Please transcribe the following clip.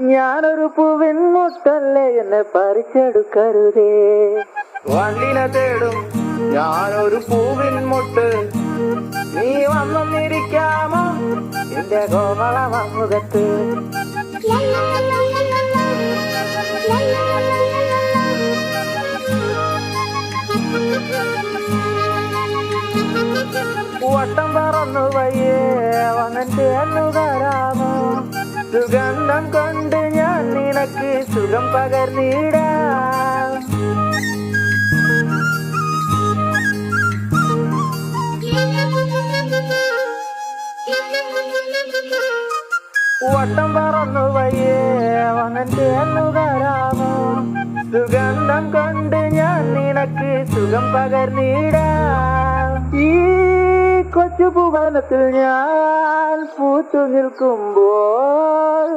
ഞാനൊരു പൂവിൻ മുട്ടല്ലേ എന്നെ പറിച്ചെടുക്കരുതേ. വണ്ടിനെ തേടും ഞാനൊരു പൂവിൻ മുട്ട്, നീ വന്നിരിക്കാമോ എന്റെ കോമള മുഖത്ത്. വട്ടം പറന്നു വയ്യേ വന്നിട്ട് എന്നു തരാമോ, സുഗന്ധം കൊണ്ട് ഞാൻ നിനക്ക് സുഖം പകർന്നിടാം. വട്ടം പറന്നു വയ്യേ വന്നിട്ട് എന്നു തരാമോ, സുഗന്ധം കൊണ്ട് ഞാൻ നിനക്ക് സുഖം പകർന്നിടാം. ഈ കൊച്ചു ഭുവനത്തിൽ ഞാൻ പൂത്തു നിൽക്കുമ്പോൾ